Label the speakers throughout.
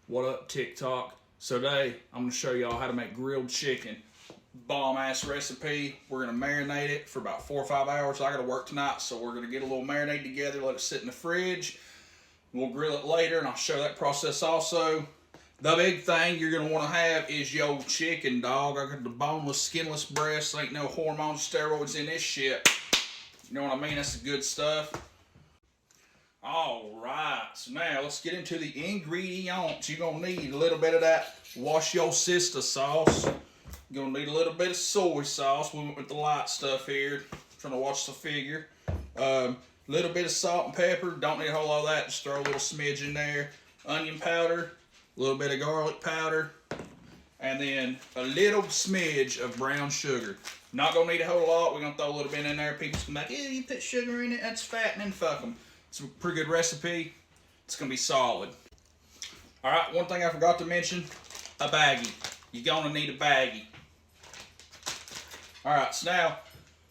Speaker 1: What up, TikTok? So today, I'm going to show y'all how to make grilled chicken. Bomb-ass recipe. We're going to marinate it for about 4 or 5 hours. I got to work tonight, so we're going to get a little marinade together, let it sit in the fridge. We'll grill it later, and I'll show that process also. The big thing you're going to want to have is your chicken, dog. I got the boneless, skinless breasts. Ain't no hormones, steroids in this shit. You know what I mean? That's the good stuff. Alright, so now let's get into the ingredients. You're going to need a little bit of that wash your sister sauce. You're going to need a little bit of soy sauce. We went with the light stuff here. I'm trying to watch the figure. Little bit of salt and pepper. Don't need a whole lot of that. Just throw a little smidge in there. Onion powder. A little bit of garlic powder. And then a little smidge of brown sugar. Not going to need a whole lot. We're going to throw a little bit in there. People's going to be like, ew, you put sugar in it? That's fattening. Fuck them. It's a pretty good recipe. It's going to be solid. Alright, one thing I forgot to mention. A baggie. You're going to need a baggie. Alright, so now,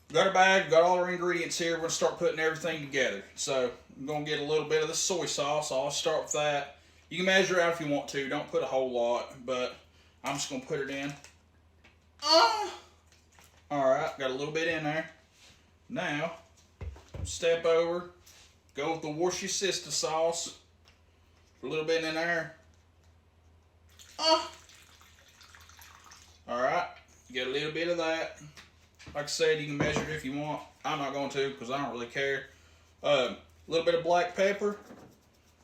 Speaker 1: we got our bag, got all our ingredients here. We're going to start putting everything together. So, I'm going to get a little bit of the soy sauce. I'll start with that. You can measure out if you want to. Don't put a whole lot, but I'm just going to put it in. Alright, got a little bit in there. Now, step over. Go with the wash your sister sauce. A little bit in there. Alright, get a little bit of that. Like I said, you can measure it if you want. I'm not going to because I don't really care. A little bit of black pepper.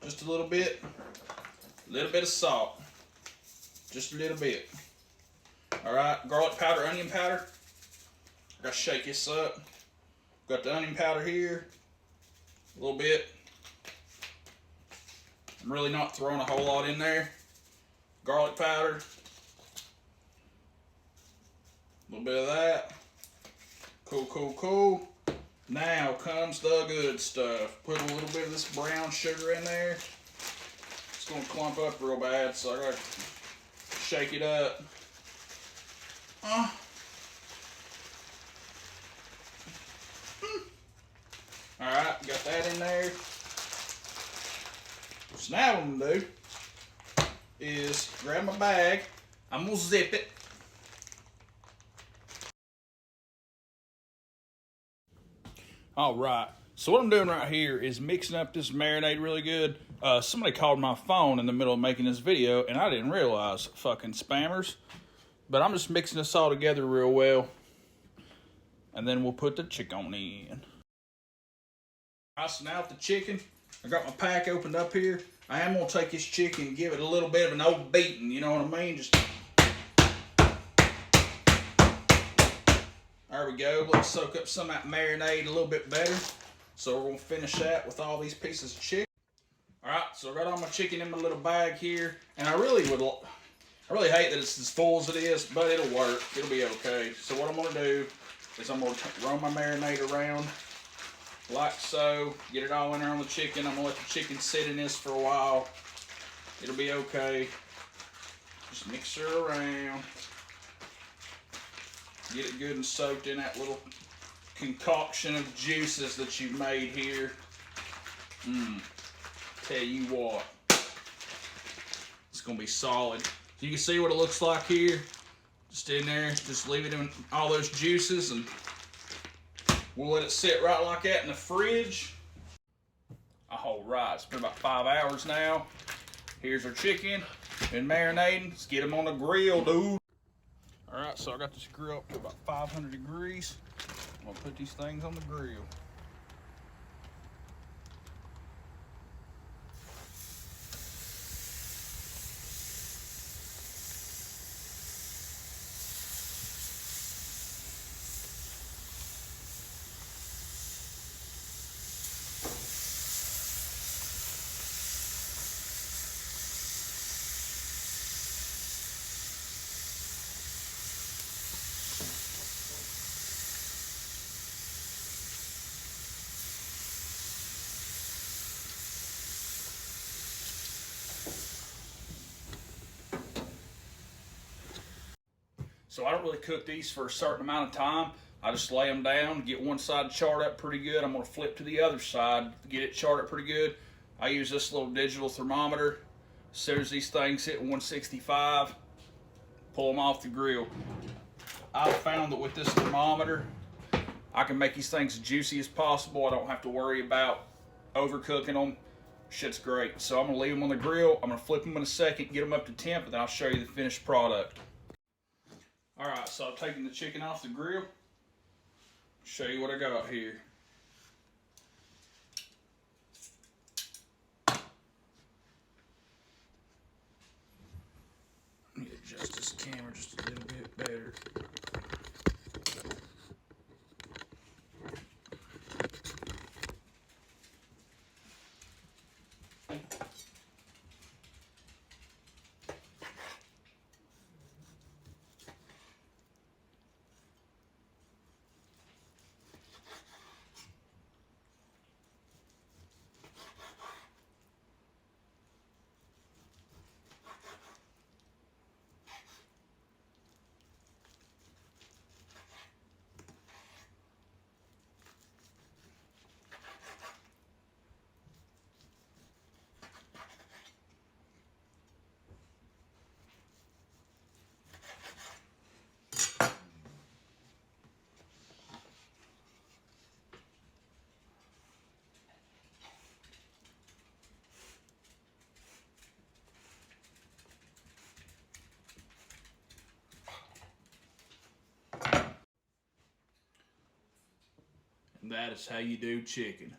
Speaker 1: Just a little bit. A little bit of salt. Just a little bit. Alright, garlic powder, onion powder. I gotta shake this up. Got the onion powder here. A little bit. I'm really not throwing a whole lot in there. Garlic powder. A little bit of that. Cool, cool, cool. Now comes the good stuff. Put a little bit of this brown sugar in there. It's going to clump up real bad, so I got to shake it up. Alright, got that in there. So now what I'm going to do is grab my bag. I'm going to zip it. Alright, so what I'm doing right here is mixing up this marinade really good. Somebody called my phone in the middle of making this video, and I didn't realize, fucking spammers. But I'm just mixing this all together real well. And then we'll put the chicken in. Alright, so now with the chicken, I got my pack opened up here. I am going to take this chicken and give it a little bit of an old beating, you know what I mean? Just there we go. Let's soak up some of that marinade a little bit better. So we're going to finish that with all these pieces of chicken. Alright, so I got all my chicken in my little bag here. And I really hate that it's as full as it is, but it'll work. It'll be okay. So what I'm going to do is I'm going to run my marinade around like so. Get it all in there on the chicken. I'm going to let the chicken sit in this for a while. It'll be okay. Just mix her around. Get it good and soaked in that little concoction of juices that you've made here. Tell you what. It's going to be solid. You can see what it looks like here. Just in there. Just leave it in all those juices and we'll let it sit right like that in the fridge. Alright, it's been about 5 hours now. Here's our chicken. Been marinating. Let's get them on the grill, dude. Alright, so I got this grill up to about 500 degrees. I'm going to put these things on the grill. So I don't really cook these for a certain amount of time. I just lay them down, get one side charred up pretty good. I'm going to flip to the other side, get it charred up pretty good. I use this little digital thermometer. As soon as these things hit 165, pull them off the grill. I've found that with this thermometer, I can make these things as juicy as possible. I don't have to worry about overcooking them. Shit's great. So I'm gonna leave them on the grill. I'm gonna flip them in a second, get them up to temp, and then I'll show you the finished product. All right, so I've taken the chicken off the grill. Show you what I got here. Let me adjust this camera just a little bit better. And that is how you do chicken.